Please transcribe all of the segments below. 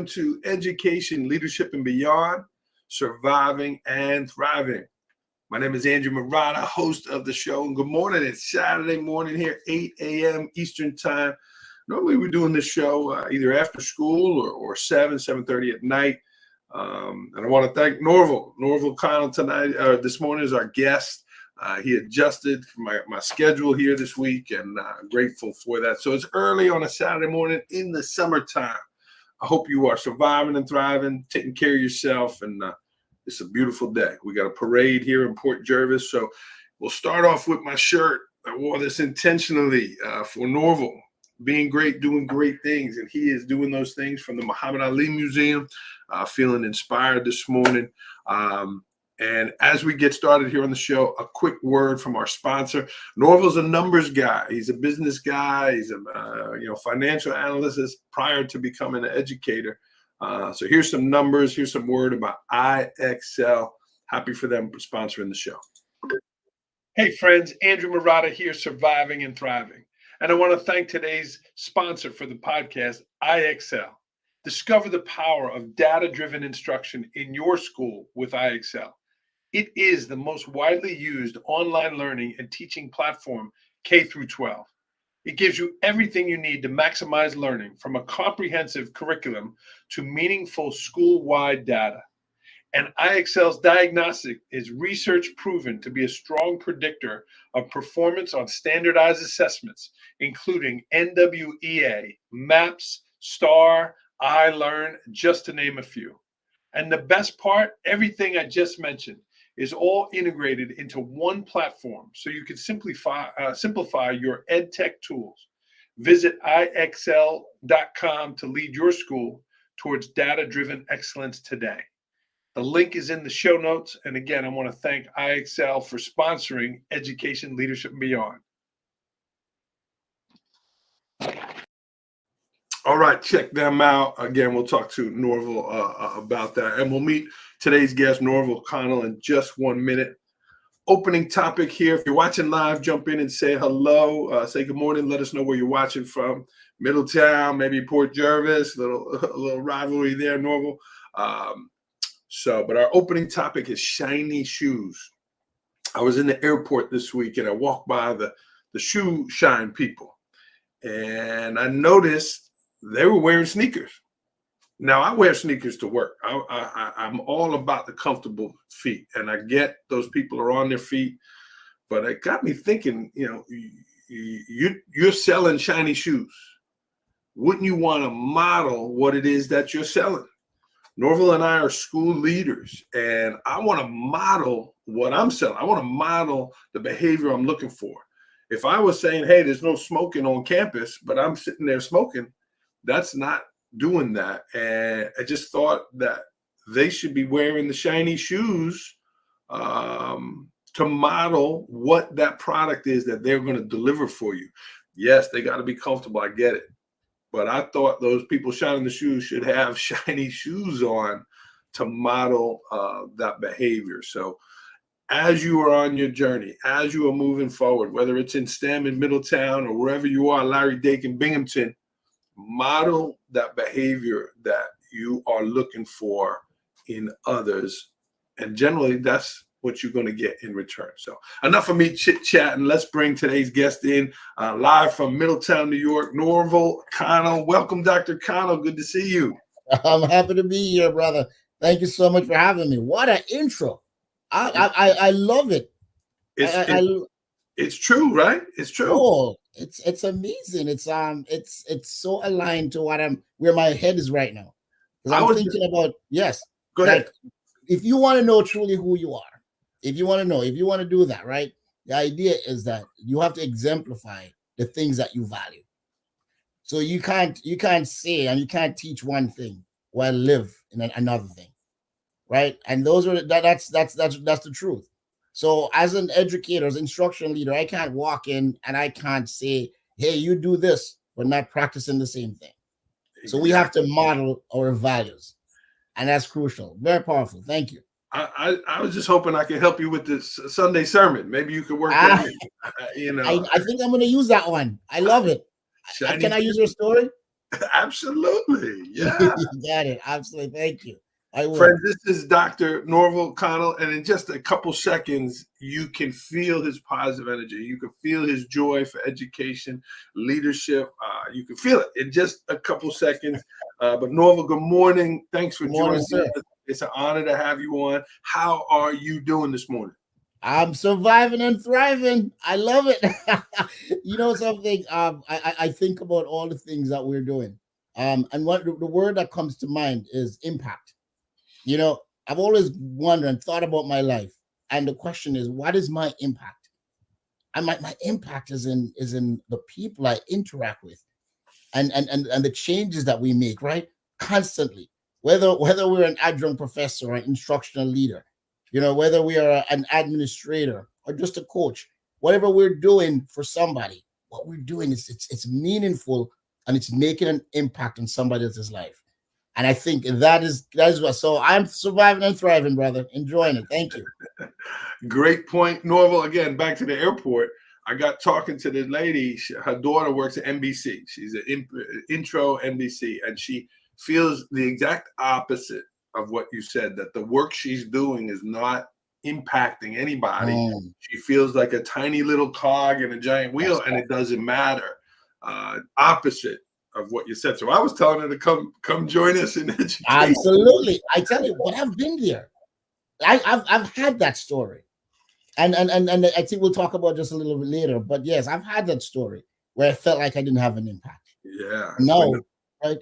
Welcome to Education, Leadership, and Beyond, Surviving and Thriving. My name is Andrew Murata, host of the show. And good morning. It's Saturday morning here, 8 a.m. Eastern Time. Normally we're doing this show either after school or 7:30 at night. And I want to thank Norval Connell this morning is our guest. He adjusted my schedule here this week, and grateful for that. So it's early on a Saturday morning in the summertime. I hope you are surviving and thriving, taking care of yourself, and it's a beautiful day. We got a parade here in Port Jervis, so we'll start off with my shirt. I wore this intentionally for Norval, being great, doing great things, and he is doing those things from the Muhammad Ali Museum. Feeling inspired this morning. And as we get started here on the show, a quick word from our sponsor. Norval's a numbers guy. He's a business guy. He's a financial analyst prior to becoming an educator. So here's some numbers. Here's some word about IXL. Happy for them for sponsoring the show. Hey friends, Andrew Murata here, surviving and thriving. And I want to thank today's sponsor for the podcast, IXL. Discover the power of data-driven instruction in your school with IXL. It is the most widely used online learning and teaching platform K through 12. It gives you everything you need to maximize learning, from a comprehensive curriculum to meaningful school-wide data. And IXL's diagnostic is research proven to be a strong predictor of performance on standardized assessments, including NWEA, MAPS, STAR, iLearn, just to name a few. And the best part, everything I just mentioned is all integrated into one platform, so you can simplify your EdTech tools. Visit IXL.com to lead your school towards data-driven excellence today. The link is in the show notes. And again, I want to thank IXL for sponsoring Education, Leadership, and Beyond. All right, check them out. Again, we'll talk to Norval about that. And we'll meet today's guest, Norval Connell, in just 1 minute. Opening topic here. If you're watching live, jump in and say hello. Say good morning. Let us know where you're watching from. Middletown, maybe Port Jervis, a little rivalry there, Norval. But our opening topic is shiny shoes. I was in the airport this week, and I walked by the shoe shine people. And I noticed they were wearing sneakers. Now, I wear sneakers to work. I'm all about the comfortable feet, and I get those people are on their feet, but it got me thinking, you're selling shiny shoes. Wouldn't you want to model what it is that you're selling? Norval and I are school leaders, and I want to model what I'm selling. I want to model the behavior I'm looking for. If I was saying, hey, there's no smoking on campus, but I'm sitting there smoking, that's not doing that. And I just thought that they should be wearing the shiny shoes to model what that product is that they're going to deliver for you. Yes, they got to be comfortable. I get it. But I thought those people shining the shoes should have shiny shoes on to model that behavior. So as you are on your journey, as you are moving forward, whether it's in STEM in Middletown or wherever you are, Larry Dake Binghamton, model that behavior that you are looking for in others. And generally, that's what you're going to get in return. So enough of me chit-chatting. Let's bring today's guest in live from Middletown, New York, Norval Connell. Welcome, Dr. Connell. Good to see you. I'm happy to be here, brother. Thank you so much for having me. What an intro. I love it. It's true, right? It's true. Oh, it's amazing. It's so aligned to where my head is right now. Because I'm thinking about, yes. Go ahead. If you want to know truly who you are, if you want to do that, right? The idea is that you have to exemplify the things that you value. So you can't say and you can't teach one thing while live in another thing, right? And that's the truth. So as an educator, as an instructional leader, I can't walk in and I can't say, hey, you do this, but not practicing the same thing. Exactly. So we have to model our values. And that's crucial. Very powerful. Thank you. I was just hoping I could help you with this Sunday sermon. Maybe you could work that in. I think I'm going to use that one. I love it. Can I use your story? Absolutely. Yeah. Got it. Absolutely. Thank you. I will. Friends, this is Dr. Norval Connell, and in just a couple seconds, you can feel his positive energy. You can feel his joy for education, leadership. You can feel it in just a couple seconds. But Norval, good morning. Thanks for Good morning, joining sir. us. It's an honor to have you on. How are you doing this morning? I'm surviving and thriving. I love it. You know something? I think about all the things that we're doing. And what the word that comes to mind is impact. You know, I've always wondered and thought about my life. And the question is, what is my impact? And my impact is in the people I interact with and the changes that we make, right? Constantly. Whether we're an adjunct professor or an instructional leader, you know, whether we are an administrator or just a coach, whatever we're doing for somebody, what we're doing is it's meaningful and it's making an impact on somebody else's life. And I think that is what. So I'm surviving and thriving, brother. Enjoying it. Thank you. Great point, Norval. Again, back to the airport. I got talking to the lady. Her daughter works at NBC. She's an intro NBC, and she feels the exact opposite of what you said. That the work she's doing is not impacting anybody. She feels like a tiny little cog in a giant wheel, and it doesn't matter. Opposite of what you said. So I was telling her to come join us in education. Absolutely. I tell you, but I've been there. I've had that story. And I think we'll talk about just a little bit later. But yes, I've had that story where I felt like I didn't have an impact. Yeah. No, right.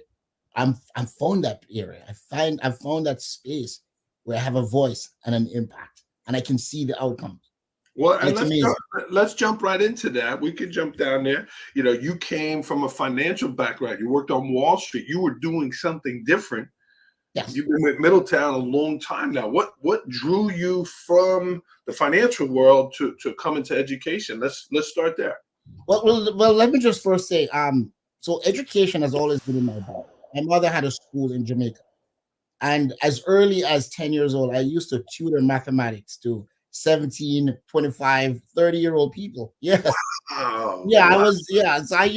I'm found that area. I've found that space where I have a voice and an impact, and I can see the outcomes. Well, And and it's amazing. let's jump right into that. We could jump down there. You know, you came from a financial background. You worked on Wall Street. You were doing something different. Yes. You've been with Middletown a long time now. What drew you from the financial world to come into education? Let's start there. Well, let me just first say, so education has always been in my blood. My mother had a school in Jamaica. And as early as 10 years old, I used to tutor mathematics to 17, 25, 30-year-old people. Yes. Oh, Yeah, I wow. was, yeah. So I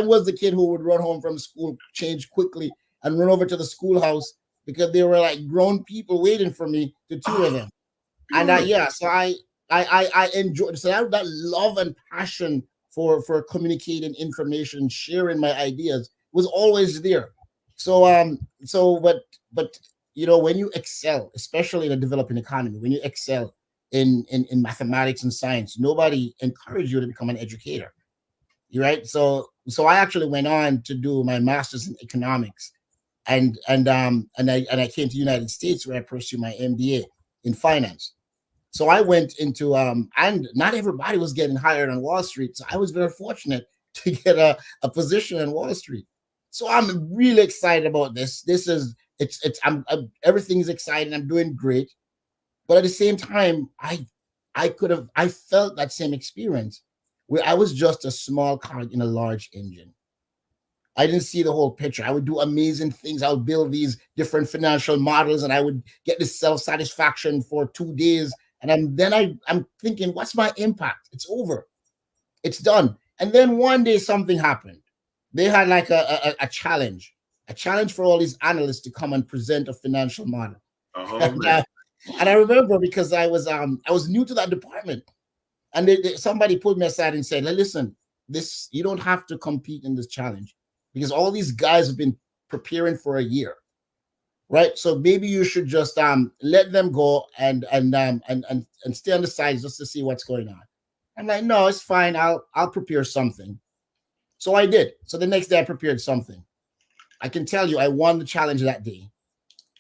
was the kid who would run home from school, change quickly, and run over to the schoolhouse because there were like grown people waiting for me to tutor them. And Beautiful. yeah, so I enjoyed so that love and passion for communicating information, sharing my ideas was always there. So you know, when you excel, especially in a developing economy, when you excel in mathematics and science, nobody encouraged you to become an educator. You right? So I actually went on to do my master's in economics, and I came to the United States where I pursued my MBA in finance. So I went into and not everybody was getting hired on Wall Street. So I was very fortunate to get a position on Wall Street. So I'm really excited about this. This is it's everything's exciting. I'm doing great. But at the same time, I felt that same experience where I was just a small cog in a large engine. I didn't see the whole picture. I would do amazing things. I would build these different financial models, and I would get this self satisfaction for 2 days. And I'm thinking, what's my impact? It's over. It's done. And then one day something happened. They had like a challenge for all these analysts to come and present a financial model. Oh And, man. and I remember because I was new to that department, and somebody pulled me aside and said, "Listen, this you don't have to compete in this challenge because all these guys have been preparing for a year, right? So maybe you should just let them go and stay on the side just to see what's going on." I'm like, "No, it's fine. I'll prepare something." So I did. So the next day I prepared something. I can tell you I won the challenge that day,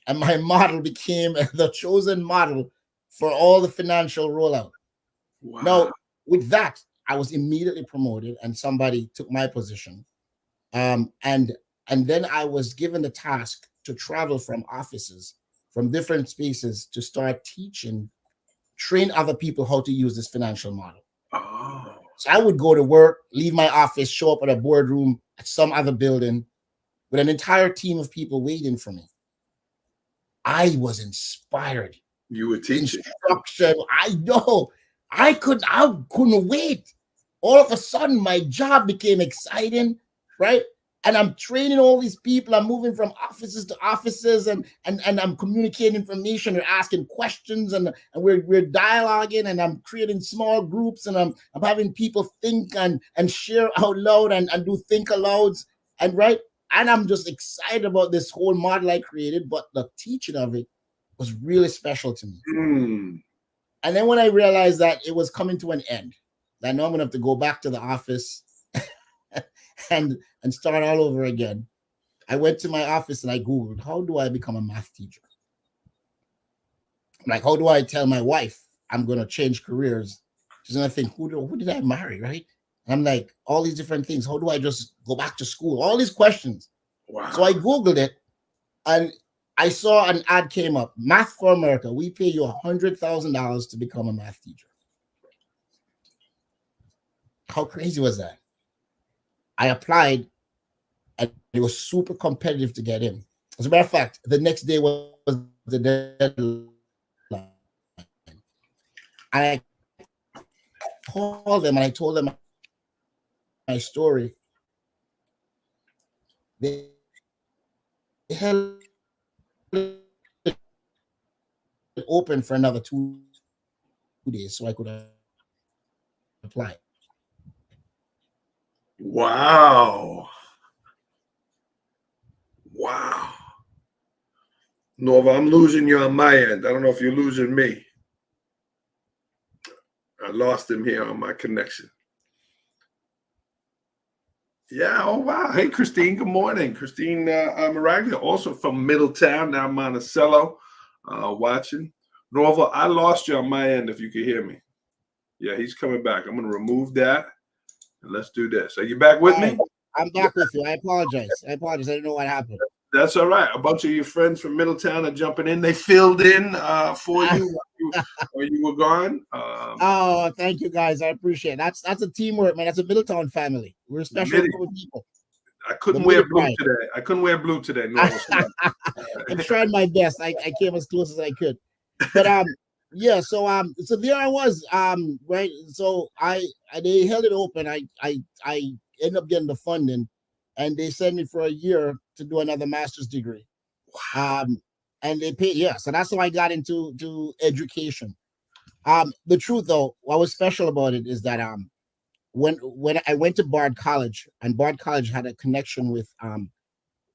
and my model became the chosen model for all the financial rollout. Wow. Now, with that, I was immediately promoted, and somebody took my position. Um, and and then I was given the task to travel from offices, from different spaces, to start teaching, train other people how to use this financial model. Oh. So I would go to work, leave my office, show up at a boardroom at some other building with an entire team of people waiting for me. I was inspired. You were teaching. Instruction. I know. I couldn't wait. All of a sudden, my job became exciting, right? And I'm training all these people. I'm moving from offices to offices, and I'm communicating information or asking questions, and we're dialoguing, and I'm creating small groups, and I'm having people think and share out loud and do think alouds, and right. And I'm just excited about this whole model I created, but the teaching of it was really special to me. And then when I realized that it was coming to an end, that now I'm gonna have to go back to the office and start all over again, I went to my office and I Googled, how do I become a math teacher? Like, how do I tell my wife I'm going to change careers? She's going to think, who did I marry, right? And I'm like, all these different things. How do I just go back to school? All these questions. Wow. So I Googled it, and I saw an ad came up, Math for America. We pay you $100,000 to become a math teacher. How crazy was that? I applied, and it was super competitive to get in. As a matter of fact, the next day was the deadline. I called them and I told them my story. They held it open for another 2 days so I could apply. Wow. Wow. Norval, I'm losing you on my end. I don't know if you're losing me. I lost him here on my connection. Yeah. Oh, wow. Hey, Christine. Good morning. Christine Maraglia, also from Middletown, now Monticello, watching. Norval, I lost you on my end if you could hear me. Yeah, he's coming back. I'm going to remove that, and let's do this. Are you back with me? I'm back with you. I apologize. I didn't know what happened. That's all right. A bunch of your friends from Middletown are jumping in. They filled in for you while you were gone. Oh, thank you guys. I appreciate it. That's a teamwork, man. That's a Middletown family. We're a special group of people. I couldn't wear blue today. I couldn't wear blue today. No, I'm trying my best. I came as close as I could. But yeah, so there I was. Right. So they held it open. I ended up getting the funding, and they sent me for a year to do another master's degree. Wow. And they paid, yeah. So that's how I got into education. The truth though, what was special about it is that when I went to Bard College, and Bard College had a connection with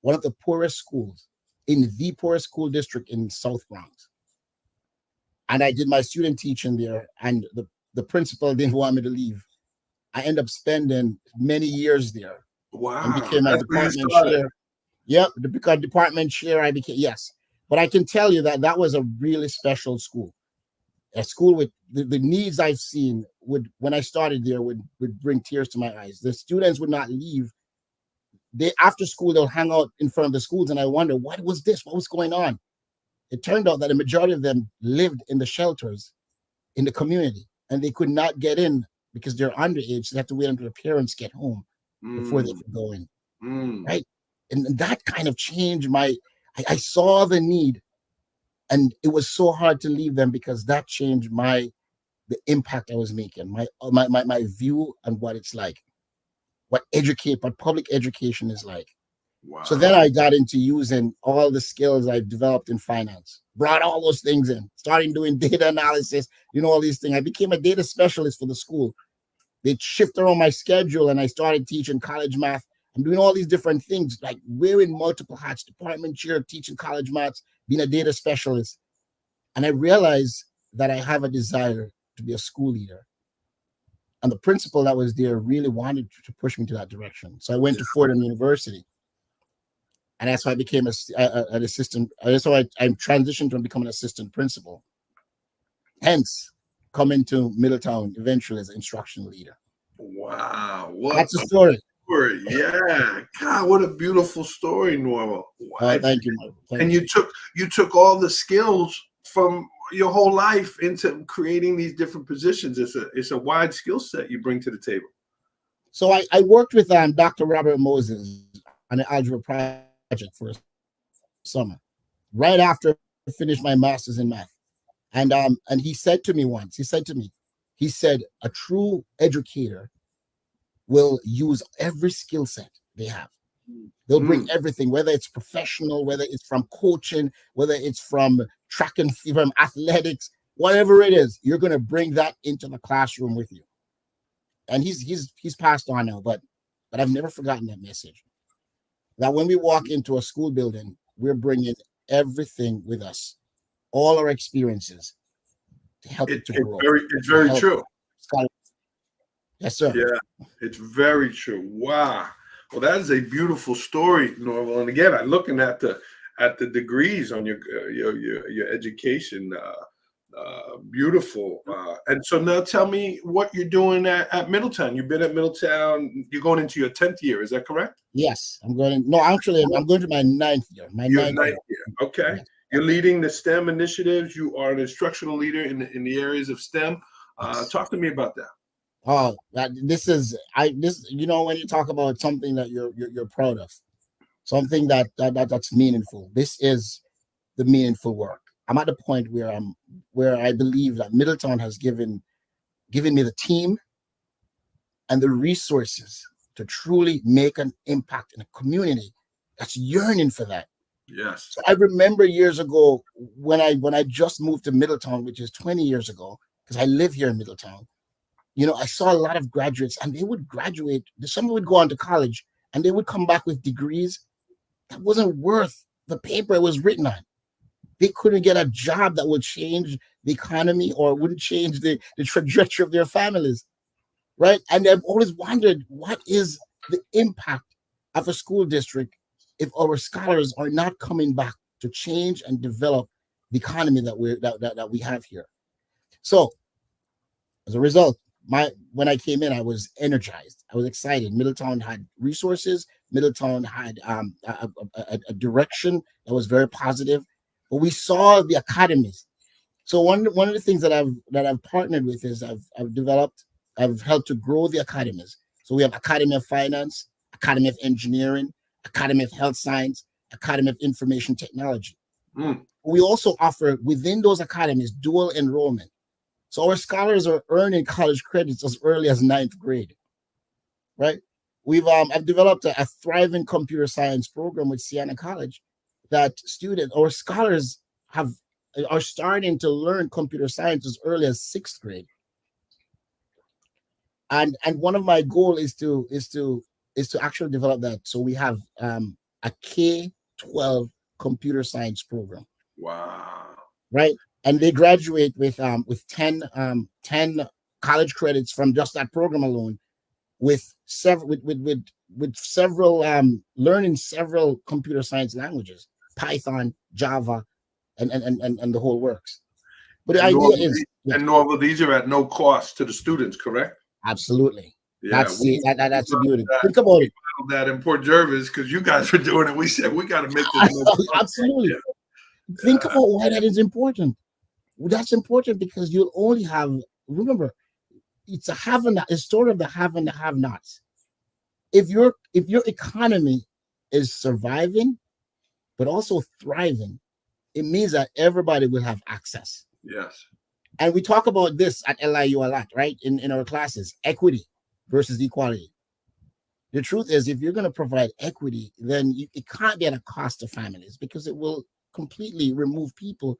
one of the poorest schools in the poorest school district in South Bronx. And I did my student teaching there, and the principal didn't want me to leave. I ended up spending many years there. Wow. And became a department chair. Yep, because department chair I became, yes. But I can tell you that was a really special school. A school with the needs I've seen when I started there would bring tears to my eyes. The students would not leave. After school, they'll hang out in front of the schools, and I wonder, what was this? What was going on? It turned out that a majority of them lived in the shelters in the community, and they could not get in because they're underage. So they have to wait until their parents get home before they could go in. Right? And that kind of changed I saw the need, and it was so hard to leave them because that changed the impact I was making, my view on what it's like, what public education is like. Wow. So then I got into using all the skills I've developed in finance, brought all those things in, starting doing data analysis, all these things. I became a data specialist for the school. They shifted around my schedule, and I started teaching college math. I'm doing all these different things, like wearing multiple hats, department chair, teaching college maths, being a data specialist. And I realized that I have a desire to be a school leader. And the principal that was there really wanted to push me to that direction. So I went to Fordham University. And that's why I became an assistant. That's why I transitioned from becoming an assistant principal. Hence, coming to Middletown eventually as an instructional leader. Wow. That's the story. Yeah. God, what a beautiful story, Norval. Wow. Thank you, Michael. And you took all the skills from your whole life into creating these different positions. It's a wide skill set you bring to the table. So I worked with Dr. Robert Moses on an algebra project for a summer, right after I finished my master's in math. And he said to me once, he said, a true educator will use every skill set they have. They'll bring everything, whether it's professional, whether it's from coaching, whether it's from track and field, from athletics, whatever it is, you're going to bring that into the classroom with you. And he's passed on now, but I've never forgotten that message. That when we walk into a school building, we're bringing everything with us, all our experiences to help it to grow. It's very true. Yes, sir. Yeah, it's very true. Wow. Well, that is a beautiful story, Norval. And again, I'm looking at the degrees on your education. Beautiful. And so now tell me what you're doing at Middletown. You've been at Middletown. You're going into your 10th year. Is that correct? Yes, I'm going. No, actually, I'm going to my 9th year. Your ninth year. Okay. Yes. You're leading the STEM initiatives. You are an instructional leader in the areas of STEM. Yes. Talk to me about that. Oh, this you know, when you talk about something that you're proud of, something that's meaningful. This is the meaningful work. I'm at the point where I believe that Middletown has given me the team and the resources to truly make an impact in a community that's yearning for that. Yes. So I remember years ago when I just moved to Middletown, which is 20 years ago, because I live here in Middletown. You know, I saw a lot of graduates, and they would graduate. Some would go on to college, and they would come back with degrees that wasn't worth the paper it was written on. They couldn't get a job that would change the economy or wouldn't change the trajectory of their families, right? And I've always wondered, what is the impact of a school district if our scholars are not coming back to change and develop the economy that we have here? So, as a result, when I came in, I was energized. I was excited. Middletown had resources. Middletown had a direction that was very positive. But we saw the academies. So one of the things that I've partnered with is I've helped to grow the academies. So we have Academy of Finance, Academy of Engineering, Academy of Health Science, Academy of Information Technology. We also offer within those academies dual enrollment. So our scholars are earning college credits as early as 9th grade, right? I've developed a thriving computer science program with Siena College that our scholars are starting to learn computer science as early as 6th grade. And one of my goals is to actually develop that. So we have a K-12 computer science program. Wow. Right. And they graduate with 10 college credits from just that program alone, with several learning several computer science languages, Python, Java, and the whole works. But the idea is, and Norval, these are at no cost to the students, correct? Absolutely. Yeah, that's the beauty. Think about it. That in Port Jervis, because you guys were doing it. We said we got to make this. Absolutely. Yeah. Think about why that is important. That's important because you'll only have, remember, it's a story of the have and the have-nots. If your economy is surviving, but also thriving, it means that everybody will have access. Yes. And we talk about this at LIU a lot, right? In our classes, equity versus equality. The truth is, if you're going to provide equity, then it can't be at a cost to families, because it will completely remove people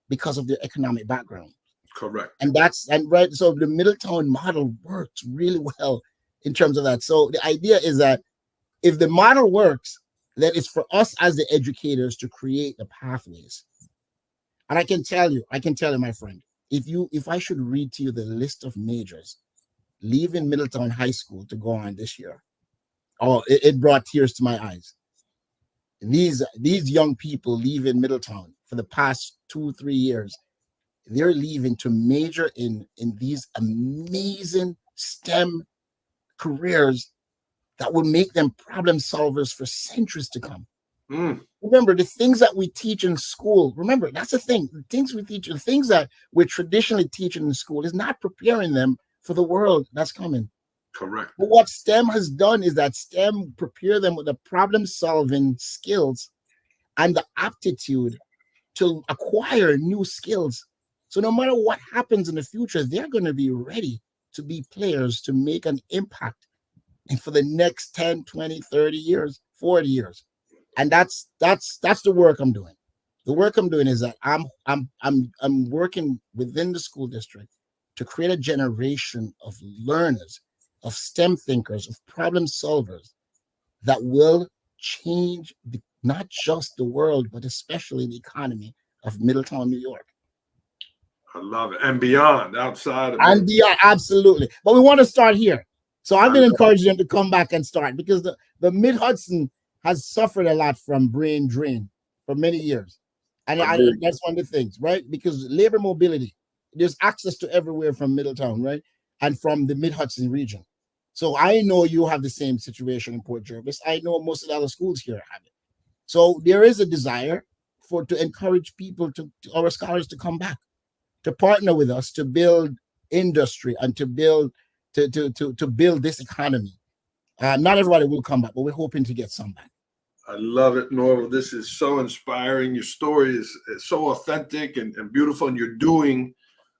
because of their economic background. Correct. Right. So the Middletown model works really well in terms of that. So the idea is that if the model works, then it's for us as the educators to create the pathways. And I can tell you, my friend, if I should read to you the list of majors leaving Middletown High School to go on this year, it brought tears to my eyes. These young people leaving Middletown for the past 2-3 years, they're leaving to major in these amazing STEM careers that will make them problem solvers for centuries to come. Remember, the things that we teach in school, remember, that's the thing. The things we teach, the things that we're traditionally teaching in school is not preparing them for the world that's coming. Correct. But what STEM has done is that STEM prepare them with the problem-solving skills and the aptitude to acquire new skills. So no matter what happens in the future, they're going to be ready to be players, to make an impact, and for the next 10, 20, 30 years 40 years. And that's the work I'm doing. The work I'm doing is that I'm working within the school district to create a generation of learners, of STEM thinkers, of problem solvers that will change not just the world, but especially the economy of Middletown, New York. I love it. And beyond, outside of And Middletown. yeah, absolutely. But we want to start here. So I've I been love encouraging them to come back and start because the Mid Hudson has suffered a lot from brain drain for many years. And Agreed. that's one of the things, right? Because labor mobility, there's access to everywhere from Middletown, right? And from the Mid Hudson region. So I know you have the same situation in Port Jervis. I know most of the other schools here have it. So there is a desire to encourage people our scholars to come back, to partner with us to build industry and to build to build this economy. Not everybody will come back, but we're hoping to get some back. I love it, Norval. This is so inspiring. Your story is so authentic and beautiful, and you're doing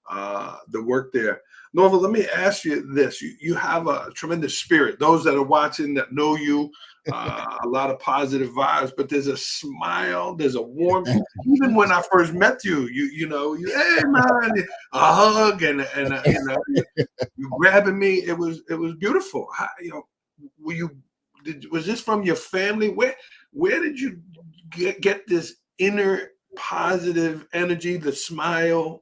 the work there. Norval, let me ask you this. You have a tremendous spirit. Those that are watching that know you, a lot of positive vibes, but there's a smile, there's a warmth. Even when I first met you, you know, hey man, a hug and you grabbing me. It was beautiful. How, you know, was this from your family? Where did you get this inner positive energy, the smile?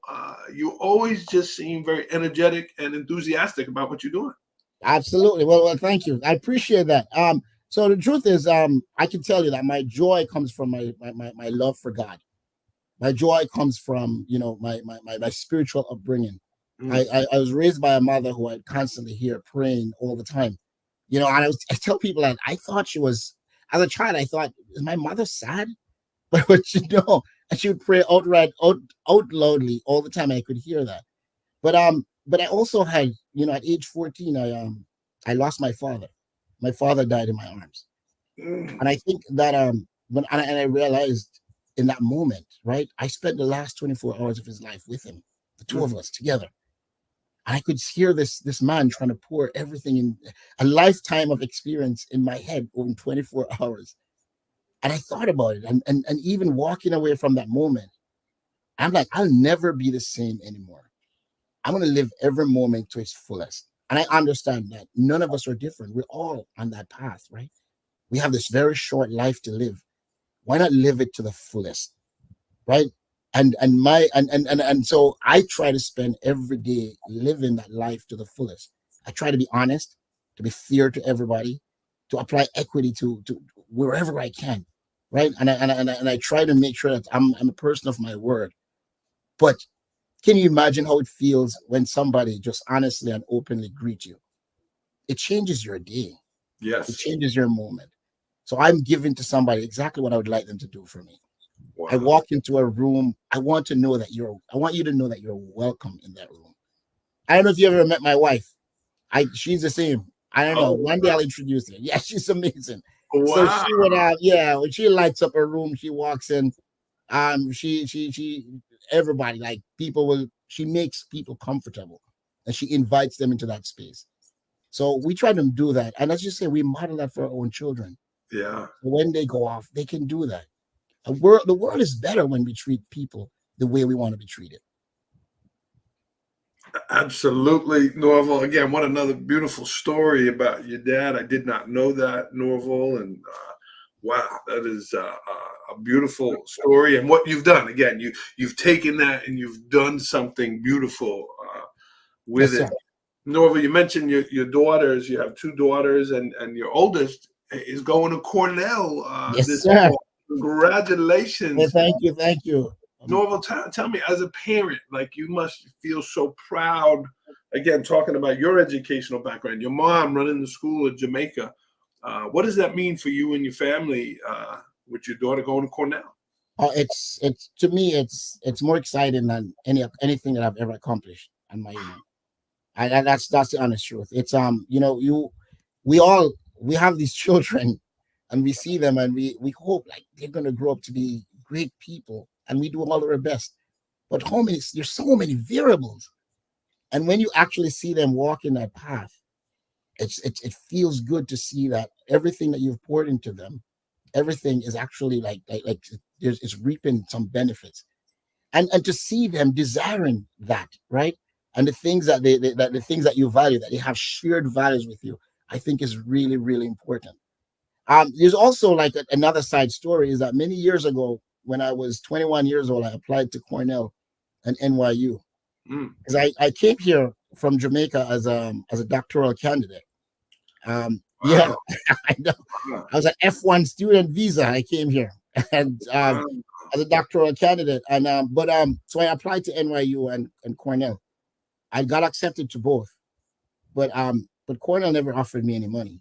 You always just seem very energetic and enthusiastic about what you're doing. Absolutely. Well, thank you. I appreciate that. So the truth is, I can tell you that my joy comes from my love for God. My joy comes from, you know, my spiritual upbringing. I was raised by a mother who I constantly hear praying all the time. You know, and I tell people that I thought she was, as a child, I thought, is my mother sad? But you know, and she would pray out loudly all the time. I could hear that. But I also had, you know, at age 14, I lost my father. My father died in my arms. And I think that when I realized in that moment, right, I spent the last 24 hours of his life with him, the two of us together. And I could hear this man trying to pour everything in, a lifetime of experience in my head in 24 hours. And I thought about it. And even walking away from that moment, I'm like, I'll never be the same anymore. I'm going to live every moment to its fullest. And I understand that none of us are different. We're all on that path, right? We have this very short life to live. Why not live it to the fullest, right? And so I try to spend every day living that life to the fullest. I try to be honest, to be fair to everybody, to apply equity to wherever I can, right? And I try to make sure that I'm a person of my word. But can you imagine how it feels when somebody just honestly and openly greets you? It changes your day. It Yes. changes your moment. So I'm giving to somebody exactly what I would like them to do for me. Wow. I walk into a room. I want you to know that you're welcome in that room. I don't know if you ever met my wife. She's the same. I don't know. One day I'll introduce her. Yeah, she's amazing. So Wow. she would have, yeah, when she lights up her room, she walks in. She everybody, like, she makes people comfortable and she invites them into that space. So we try to do that. And as you say, we model that for our own children. Yeah. When they go off, they can do that. The world is better when we treat people the way we want to be treated. Absolutely, Norval. Again, what another beautiful story about your dad. I did not know that, Norval, and wow, that is a beautiful story. And what you've done, again, you've taken that and you've done something beautiful with Yes, it. sir. Norval, you mentioned your daughters. You have two daughters, and your oldest is going to Cornell Yes, this sir. fall. Congratulations. Thank you. Norval, tell me, as a parent, like, you must feel so proud. Again, talking about your educational background, your mom running the school in Jamaica. What does that mean for you and your family with your daughter going to Cornell? It's to me, it's more exciting than anything that I've ever accomplished on my own. And that's the honest truth. It's you know, we have these children, and we see them, and we hope like they're gonna grow up to be great people, and we do all of our best. But there's so many variables, and when you actually see them walk in that path, it feels good to see that everything that you've poured into them everything is actually like it's reaping some benefits, and to see them desiring that, right? And the things that that the things that you value, that they have shared values with you, I think is really, really important. There's also like another side story is that many years ago, when I was 21 years old, I applied to Cornell and NYU Mm. because I came here from Jamaica as a doctoral candidate. Yeah, Wow. I know. Wow. I was an F1 student visa. I came here and Wow. as a doctoral candidate, and so I applied to NYU and Cornell. I got accepted to both, but Cornell never offered me any money.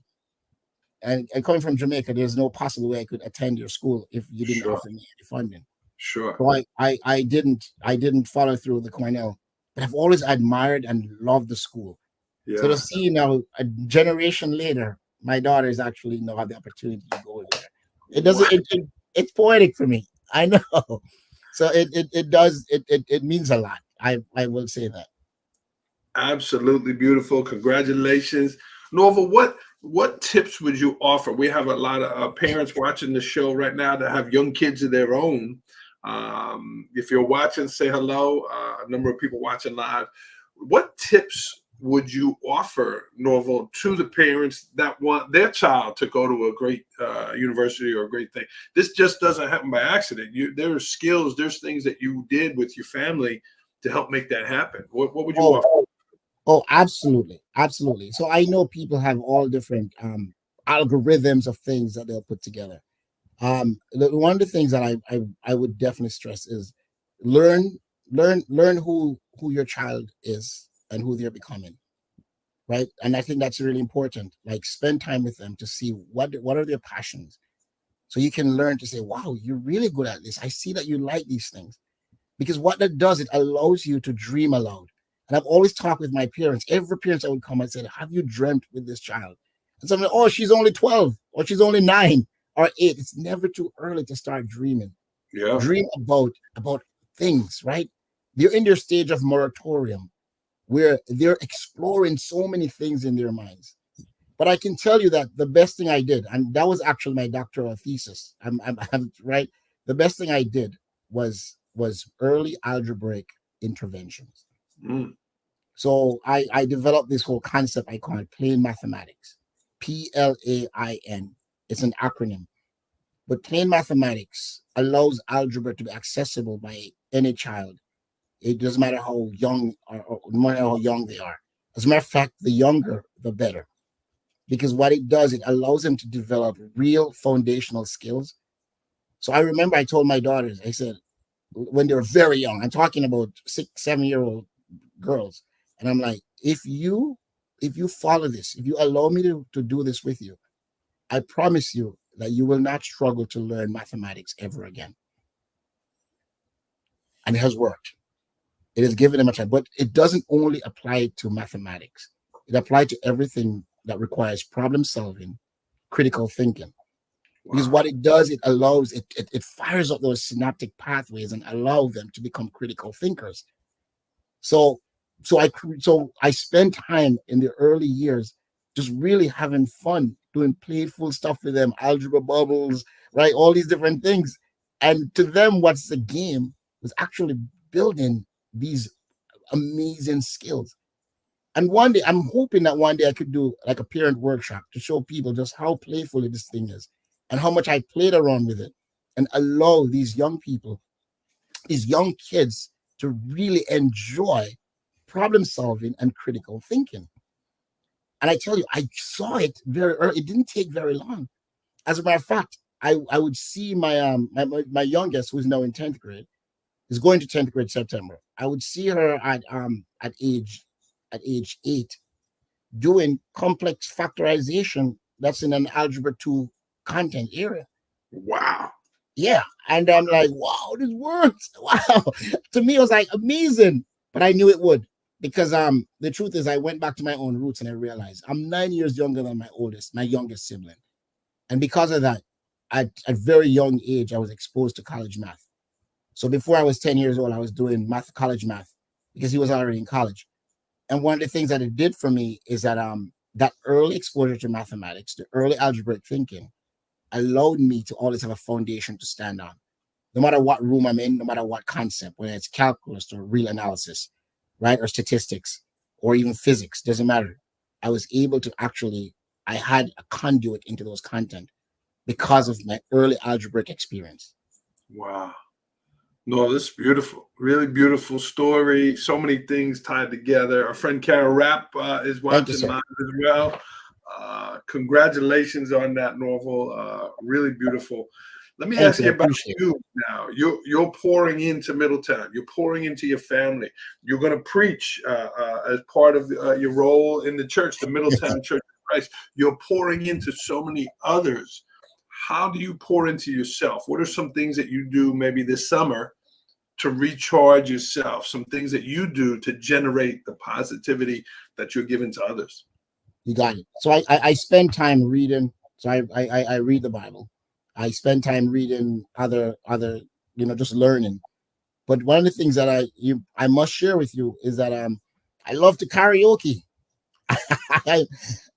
And coming from Jamaica, there's no possible way I could attend your school if you didn't Sure. offer me any funding. Sure. So I didn't follow through with the Cornell, but I've always admired and loved the school. So to Yeah. see now a generation later, my daughters actually now have the opportunity to go there. It Wow. doesn't it's poetic for me. I know. So it does it means a lot. I will say that. Absolutely beautiful. Congratulations. Norval, what tips would you offer? We have a lot of parents watching the show right now that have young kids of their own. If you're watching, say hello. A number of people watching live. What tips would you offer, Norval, to the parents that want their child to go to a great university or a great thing? This just doesn't happen by accident. There are skills, there's things that you did with your family to help make that happen. What would you Oh, offer? oh, absolutely, absolutely. So I know people have all different algorithms of things that they'll put together. One of the things that I would definitely stress is learn learn who your child is and who they're becoming, right? And I think that's really important. Like spend time with them to see what are their passions, so you can learn to say, wow, you're really good at this. I see that you like these things. Because what that does, it allows you to dream aloud. And I've always talked with my parents. Every parent that would come and said, have you dreamt with this child? And something, oh, she's only 12 or she's only 9 or 8. It's never too early to start dreaming. Yeah. Dream about things, right? They're in their stage of moratorium where they're exploring so many things in their minds. But I can tell you that the best thing I did, and that was actually my doctoral thesis. I'm right. The best thing I did was early algebraic interventions. Mm. So I developed this whole concept I call it plain mathematics, PLAIN. It's an acronym, but plain mathematics allows algebra to be accessible by any child. It doesn't matter how young or no matter how young they are. As a matter of fact, the younger the better, because what it does, it allows them to develop real foundational skills. So I remember I told my daughters, I said, when they were very young, I'm talking about 6, 7 year old girls, and I'm like, if you follow this, if you allow me to do this with you, I promise you that you will not struggle to learn mathematics ever again. And it has worked. It has given them a chance, but it doesn't only apply to mathematics. It applies to everything that requires problem solving, critical thinking. Because Wow. what it does, it allows it fires up those synaptic pathways and allow them to become critical thinkers. So so I spent time in the early years just really having fun doing playful stuff with them, algebra bubbles, right? All these different things. And to them, what's the game was actually building these amazing skills. And one day, I'm hoping that one day I could do like a parent workshop to show people just how playful this thing is and how much I played around with it and allow these young people, these young kids to really enjoy problem solving and critical thinking. And I tell you, I saw it very early. It didn't take very long. As a matter of fact, I would see my youngest, who's now in 10th grade, is going to 10th grade September. I would see her at age 8 doing complex factorization that's in an algebra 2 content area. Wow. Yeah. And I'm like, wow, this works. Wow. To me, it was like amazing. But I knew it would. Because the truth is I went back to my own roots and I realized I'm 9 years younger than my youngest sibling. And because of that, at a very young age, I was exposed to college math. So before I was 10 years old, I was doing college math because he was already in college. And one of the things that it did for me is that that early exposure to mathematics, the early algebraic thinking, allowed me to always have a foundation to stand on. No matter what room I'm in, no matter what concept, whether it's calculus or real analysis, right, or statistics, or even physics, doesn't matter. I was able to actually, I had a conduit into those content because of my early algebraic experience. Wow. No, this is beautiful. Really beautiful story. So many things tied together. Our friend Kara Rapp is Thank you, watching sir. live as well. Congratulations on that, Norval. Really beautiful. Let me Thank ask you. I you about appreciate it. you now. You're pouring into Middletown. You're pouring into your family. You're going to preach as part of your role in the church, the Middletown Church of Christ. You're pouring into so many others. How do you pour into yourself? What are some things that you do maybe this summer to recharge yourself? Some things that you do to generate the positivity that you're giving to others? You got it. So I spend time reading. So I read the Bible. I spend time reading other just learning. But one of the things that I must share with you is that I love to karaoke. I,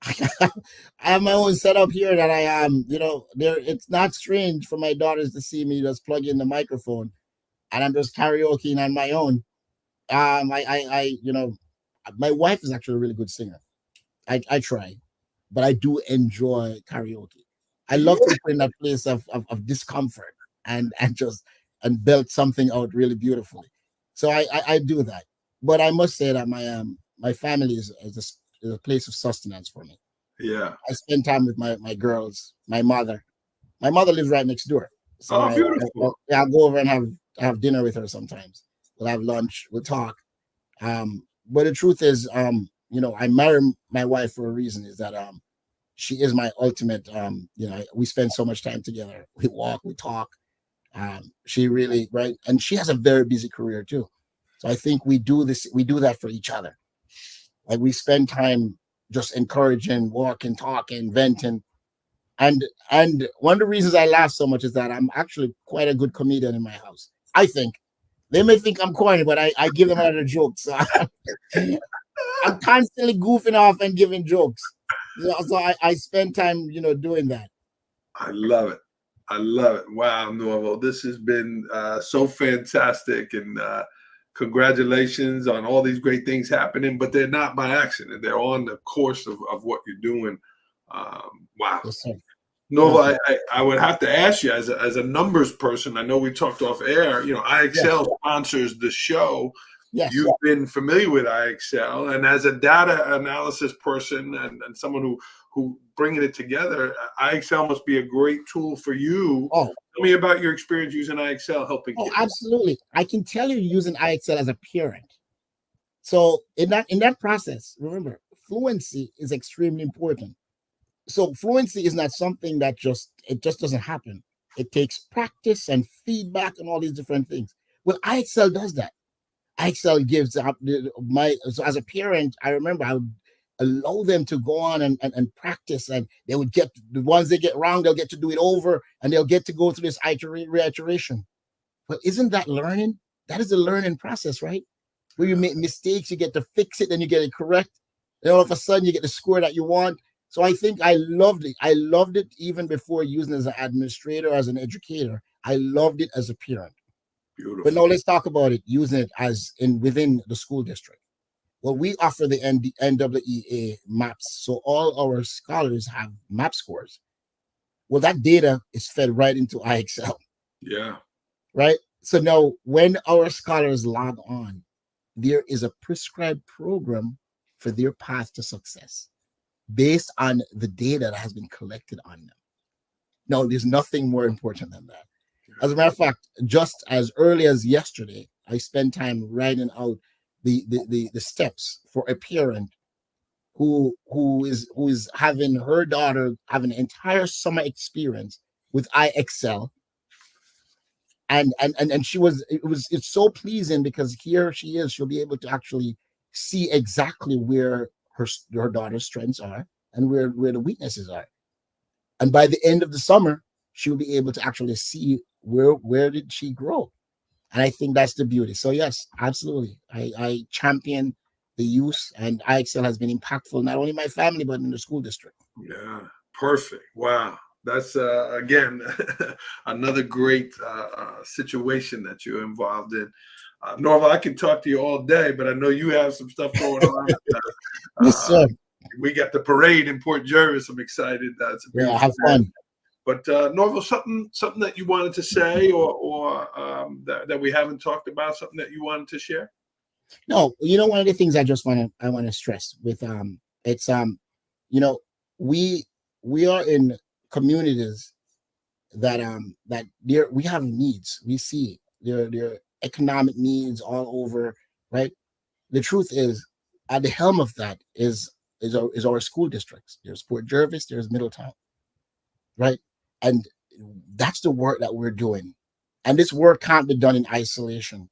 I have my own setup here that I there. It's not strange for my daughters to see me just plug in the microphone and I'm just karaokeing on my own. My wife is actually a really good singer. I try, but I do enjoy karaoke. I love to be put in that place of discomfort and build something out really beautifully. So I do that. But I must say that my family is a place of sustenance for me. Yeah. I spend time with my girls, my mother. My mother lives right next door. So Oh, beautiful. I'll go over and have dinner with her sometimes. We'll have lunch, we'll talk. But the truth is, I married my wife for a reason, is that she is my ultimate, we spend so much time together. We walk, we talk. She really, right, and she has a very busy career too. So I think we do that for each other. Like we spend time just encouraging, walking, talking, venting. And one of the reasons I laugh so much is that I'm actually quite a good comedian in my house. I think they may think I'm corny, but I give them another joke. So I'm constantly goofing off and giving jokes. So I spend time, doing that. I love it. I love it. Wow, Norval, this has been so fantastic, and congratulations on all these great things happening. But they're not by accident; they're on the course of what you're doing. Wow. Yes, sir. Norval, Thank you. I would have to ask you as a numbers person. I know we talked off air. Yes. IXL sponsors the show. Yes. You've been familiar with IXL, and as a data analysis person and someone who bringing it together, IXL must be a great tool for you. Oh, Tell me about your experience using IXL helping kids. absolutely. I can tell you using IXL as a parent. So in that process, remember, fluency is extremely important. So fluency is not something that just doesn't happen. It takes practice and feedback and all these different things. Well, IXL does that. IXL gives up so as a parent, I remember I would allow them to go on and practice, and they would get the ones they get wrong, they'll get to do it over, and they'll get to go through this reiteration. But isn't that learning? That is a learning process, right? Where you make mistakes, you get to fix it, then you get it correct. Then all of a sudden you get the score that you want. So I think I loved it. I loved it even before using it as an administrator, as an educator. I loved it as a parent. Beautiful. But now let's talk about it using it as within the school district. Well, we offer the NWEA maps, so all our scholars have map scores. Well, that data is fed right into IXL, Yeah. right? So now when our scholars log on, there is a prescribed program for their path to success based on the data that has been collected on them. No, there's nothing more important than that. As a matter of fact, just as early as yesterday, I spent time writing out the steps for a parent who is having her daughter have an entire summer experience with IXL. And it's so pleasing because here she is, she'll be able to actually see exactly where her daughter's strengths are and where the weaknesses are. And by the end of the summer, she'll be able to actually see where did she grow. And I think that's the beauty. So yes, absolutely. I champion the use, and IXL has been impactful, not only in my family, but in the school district. Yeah. Perfect. Wow. That's again another great situation that you're involved in. Norval, I can talk to you all day, but I know you have some stuff going on. Yes, sir. We got the parade in Port Jervis. I'm excited. It's a Yeah, beautiful have day. fun. But Norval, something that you wanted to say, or that we haven't talked about, something that you wanted to share? No, one of the things I want to stress with it's you know, we are in communities that we have needs. We see there are economic needs all over, right? The truth is, at the helm of that is our school districts. There's Port Jervis, there's Middletown, right? And that's the work that we're doing. And this work can't be done in isolation.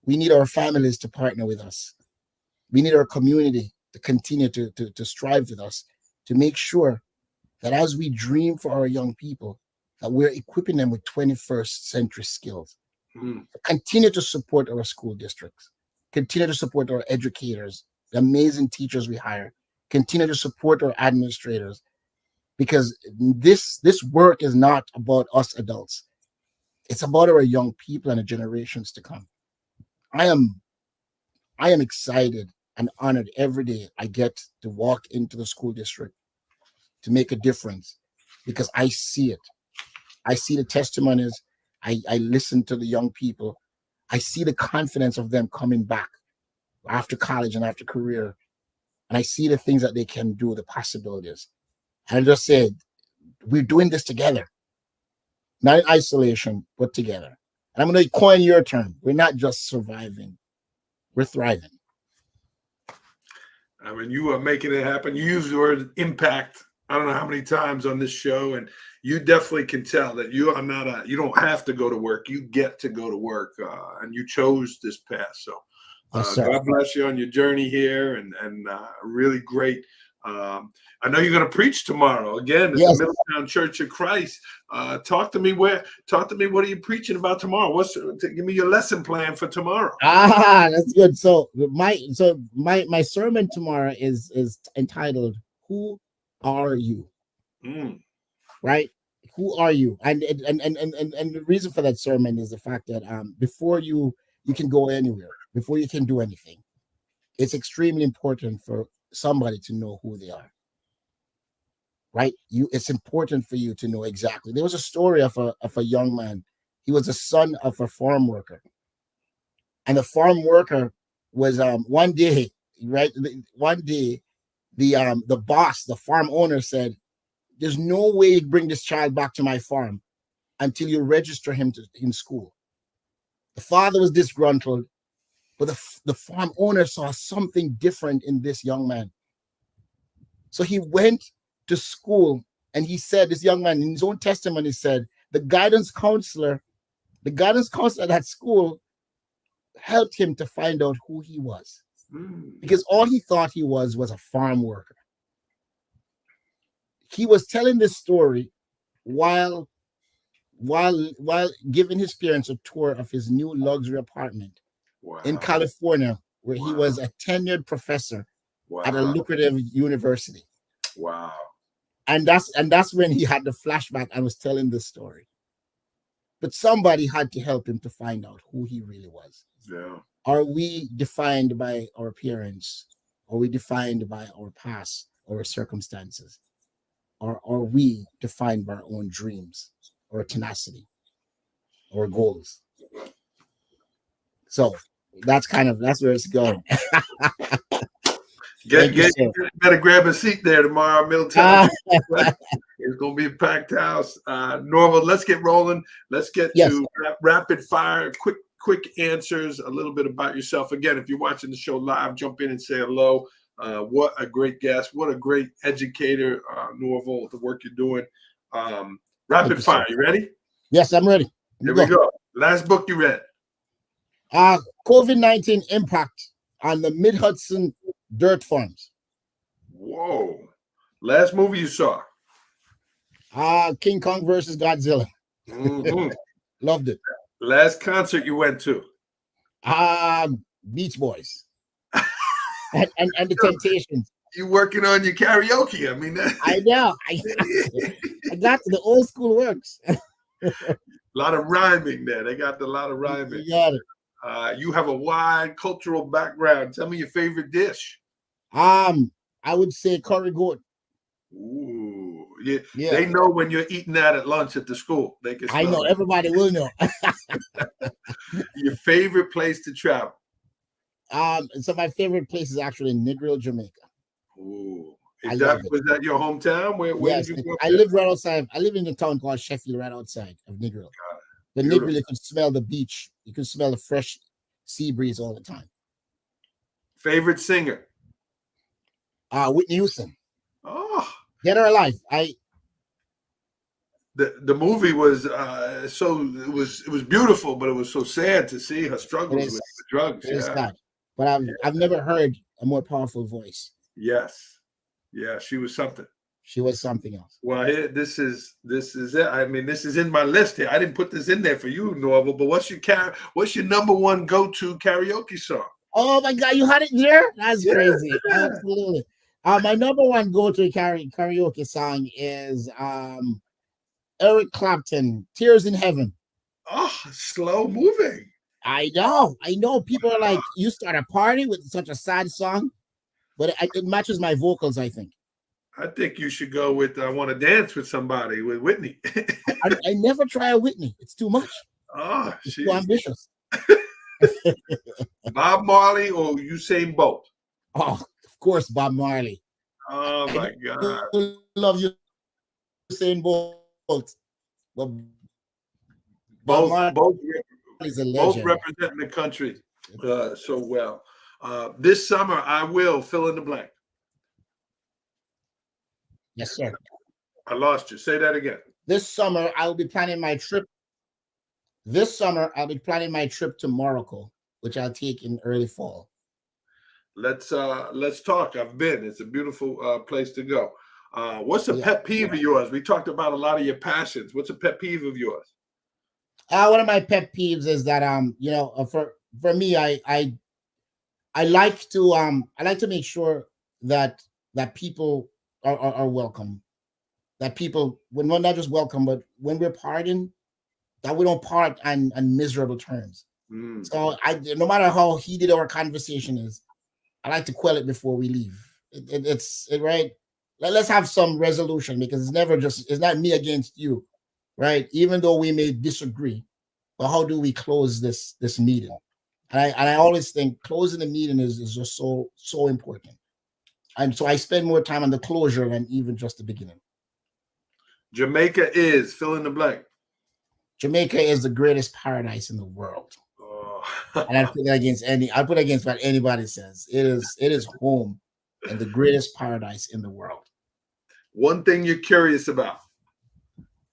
We need our families to partner with us. We need our community to continue to strive with us to make sure that as we dream for our young people, that we're equipping them with 21st century skills. Continue to support our school districts. Continue to support our educators, the amazing teachers we hire. Continue to support our administrators, because this work is not about us adults. It's about our young people and the generations to come. I am excited and honored every day I get to walk into the school district to make a difference, because I see it. I see the testimonies. I listen to the young people. I see the confidence of them coming back after college and after career. And I see the things that they can do, the possibilities. And I just said, we're doing this together, not in isolation, but together. And I'm going to coin your term. We're not just surviving, we're thriving. I mean, you are making it happen. You use the word impact, I don't know how many times on this show, and you definitely can tell that you are not you don't have to go to work. You get to go to work, and you chose this path. So Yes, God bless you on your journey here, and really great. I know you're going to preach tomorrow again at the Middletown Church of Christ. Talk to me. What are you preaching about tomorrow? Give me your lesson plan for tomorrow. That's good. So my sermon tomorrow is entitled "Who Are You?" Right? Who are you? And the reason for that sermon is the fact that before you can go anywhere, before you can do anything, it's extremely important for somebody to know who they are. Right? It's important for you to know exactly. There was a story of a young man. He was a son of a farm worker. And the farm worker was one day, right? One day, the boss, the farm owner said, "There's no way you bring this child back to my farm until you register him in school." The father was disgruntled, but the farm owner saw something different in this young man. So he went to school, and he said, this young man, in his own testimony, said the guidance counselor at that school helped him to find out who he was, because all he thought he was a farm worker. He was telling this story while giving his parents a tour of his new luxury apartment in California, where he was a tenured professor at a lucrative university. Wow. And that's when he had the flashback and was telling this story. But somebody had to help him to find out who he really was. Yeah. Are we defined by our appearance? Are we defined by our past or our circumstances? Or are we defined by our own dreams or tenacity or goals? So that's where it's going. You better grab a seat there tomorrow, Middletown. It's going to be a packed house. Norval, let's get rolling. Let's get to rapid fire, quick answers, a little bit about yourself. Again, if you're watching the show live, jump in and say hello. What a great guest. What a great educator, Norval, the work you're doing. Rapid fire. You ready? Yes, I'm ready. Here we go. Last book you read. COVID-19 impact on the Mid-Hudson dirt farms. Whoa. Last movie you saw? King Kong versus Godzilla. Loved it. Last concert you went to? Beach Boys. and the Temptations. You working on your karaoke? I mean, I know. I got the old school works. A lot of rhyming there. They got a lot of rhyming. You got it. You have a wide cultural background. Tell me your favorite dish. I would say curry goat. Ooh, yeah. Yeah, They know when you're eating that at lunch at the school. They can I smell know. it. Everybody will know. Your favorite place to travel. So my favorite place is actually Negril, Jamaica. Ooh, I love it. was that your hometown? Where did Yes, you grow up? I live right outside. I live in a town called Sheffield, right outside of Negril. The Negril, you can smell the beach. You can smell the fresh sea breeze all the time. Favorite singer? Whitney Houston. Oh, Dead or alive. the movie was it was beautiful, but it was so sad to see her struggles with drugs. It is sad. But I've never heard a more powerful voice. Yes. Yeah, she was something. She was something else. Well, here, this is it. I mean, this is in my list here. I didn't put this in there for you, Norval, but what's your number one go-to karaoke song? Oh my God, you had it there? That's crazy. Yeah. Absolutely. My number one go-to karaoke song is Eric Clapton, Tears in Heaven. Oh, slow moving. I know. People are like, you start a party with such a sad song, but it matches my vocals, I think. I think you should go with I Want to Dance with Somebody with Whitney. I never try a Whitney. It's too much. Oh, it's too ambitious. Bob Marley or Usain Bolt? Oh, of course, Bob Marley. Oh my God. I love you, Usain Bolt. Well, both legend. representing the country so well. This summer, I will fill in the blank. Yes, sir. I lost you. Say that again. This summer, I'll be planning my trip. This summer, I'll be planning my trip to Morocco, which I'll take in early fall. Let's talk. I've been. It's a beautiful place to go. What's a pet peeve of yours? We talked about a lot of your passions. What's a pet peeve of yours? One of my pet peeves is that for me, I like to make sure that people are welcome. That people, when we're not just welcome, but when we're partying, that we don't part on miserable terms. So no matter how heated our conversation is, I like to quell it before we leave. It's right. Let's have some resolution, because it's not me against you, right? Even though we may disagree, but how do we close this meeting? And I always think closing the meeting is just so important. And so I spend more time on the closure than even just the beginning. Jamaica is fill in the blank. Jamaica is the greatest paradise in the world. Oh. And I put against what anybody says. It is home and the greatest paradise in the world. One thing you're curious about?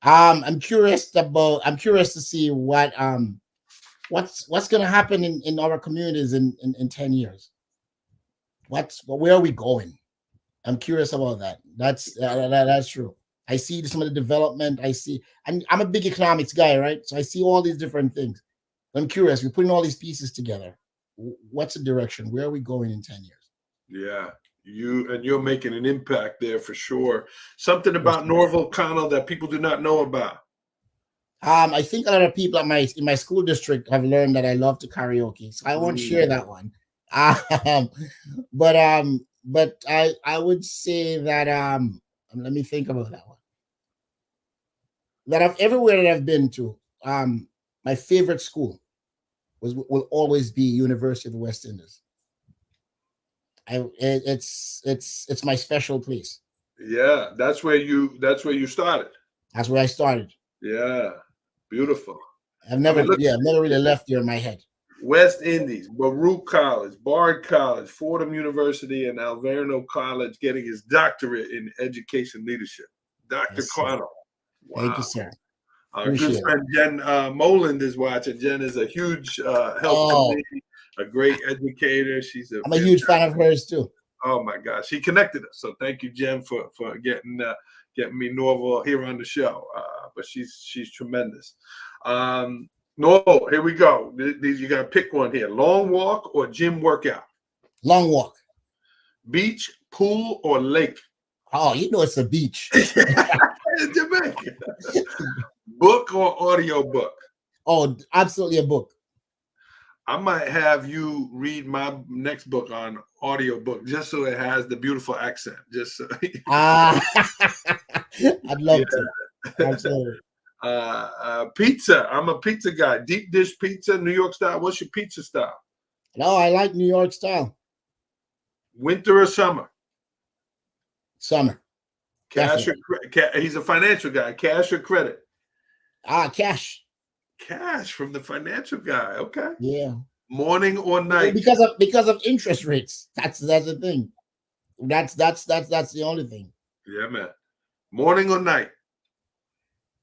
I'm curious to see what's going to happen in our communities in 10 years. Where are we going? I'm curious about that. That's true. I see some of the development. I'm a big economics guy, right? So I see all these different things. I'm curious. We're putting all these pieces together. What's the direction? Where are we going in 10 years? Yeah, you're making an impact there for sure. Something about Norval Connell that people do not know about. I think a lot of people in my school district have learned that I love to karaoke, so I won't share that one. But I would say that let me think about that one. That everywhere that I've been to, my favorite school will always be University of the West Indies. It's my special place. Yeah, that's where you started. That's where I started. Yeah, beautiful. I've never really left there in my head. West Indies, Baruch College, Bard College, Fordham University, and Alverno College, getting his doctorate in education leadership. Dr. Connell. Wow. Thank you, sir. Our good friend Jen Moland is watching. Jen is a huge health committee, a great educator. I'm a huge fan of hers too. Oh my gosh, she connected us. So thank you, Jen, for getting me Norval here on the show. But she's tremendous. Norval, here we go. You got to pick one here: long walk or gym workout? Long walk. Beach, pool, or lake? Oh, it's a beach. in Jamaica. Book or audio book? Oh, absolutely a book. I might have you read my next book on audio book just so it has the beautiful accent. Just so. I'd love to. Absolutely. Pizza. I'm a pizza guy. Deep dish pizza, New York style. What's your pizza style? No, I like New York style. Winter or summer? Summer. Cash or he's a financial guy. Cash or credit? Cash. Cash from the financial guy. Okay. Yeah. Morning or night? Because of interest rates. That's the thing. That's the only thing. Yeah, man. Morning or night?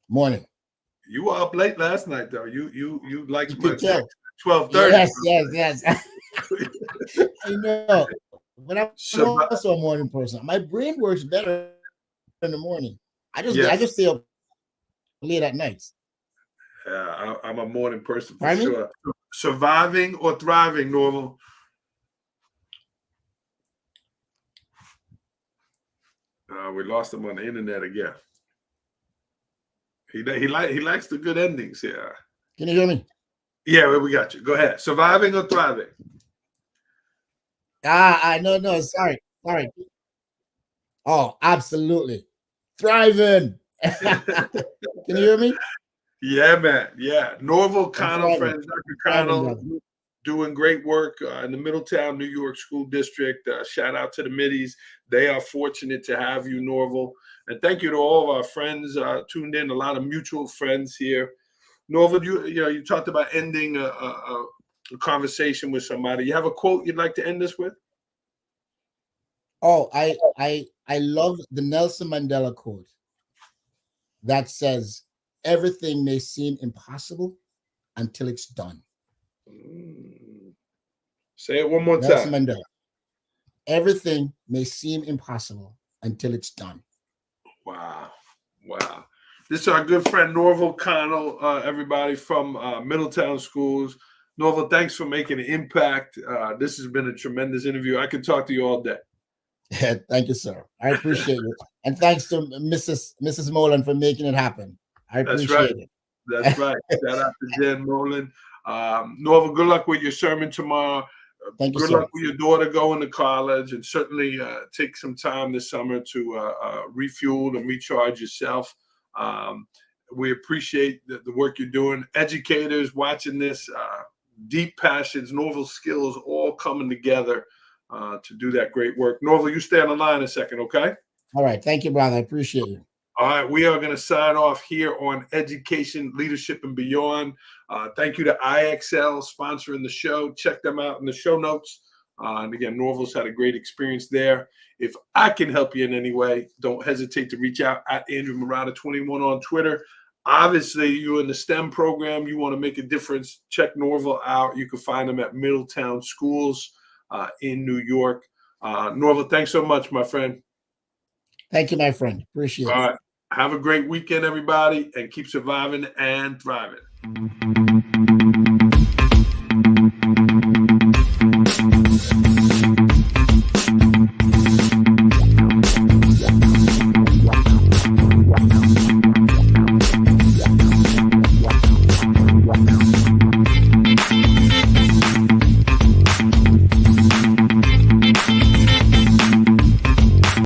Morning. You were up late last night, though. You liked my tell. 12:30. Yes. I know. But I'm also a morning person. My brain works better in the morning. I just stay up late at night. Yeah, I'm a morning person for Pardon sure. Surviving or thriving, Norval? We lost him on the internet again. He likes the good endings here. Can you hear me? Yeah, we got you. Go ahead. Surviving or thriving? No. Sorry. Oh, absolutely. Thriving. Can you hear me? Yeah, man. Yeah. Norval Connell, friends, Dr. Connell, doing great work in the Middletown, New York School District. Shout out to the Middies. They are fortunate to have you, Norval. And thank you to all of our friends tuned in, a lot of mutual friends here. Norval, you talked about ending a conversation with somebody. You have a quote you'd like to end this with? Oh, I love the Nelson Mandela quote that says, everything may seem impossible until it's done. Say it one more Nelson time. Mandela. Everything may seem impossible until it's done. Wow. This is our good friend Norval Connell, everybody from Middletown Schools. Norval, thanks for making an impact. This has been a tremendous interview. I could talk to you all day. Thank you, sir. I appreciate it. And thanks to Mrs. Molan for making it happen. I appreciate it. That's right. Shout out to Jen Molan. Norval, good luck with your sermon tomorrow. Thank you, good sir. luck with your daughter going to college, and certainly take some time this summer to refuel and recharge yourself. We appreciate the work you're doing. Educators watching this, deep passions, Norval skills all coming together to do that great work. Norval, you stay on the line a second, okay? All right. Thank you, brother. I appreciate you. All right, we are going to sign off here on Education, Leadership, and Beyond. Thank you to IXL sponsoring the show. Check them out in the show notes. And again, Norval's had a great experience there. If I can help you in any way, don't hesitate to reach out at Andrew Murata21 on Twitter. Obviously, you're in the STEM program. You want to make a difference, check Norval out. You can find them at Middletown Schools in New York. Norval, thanks so much, my friend. Thank you, my friend. Appreciate it. All right. Have a great weekend, everybody, and keep surviving and thriving.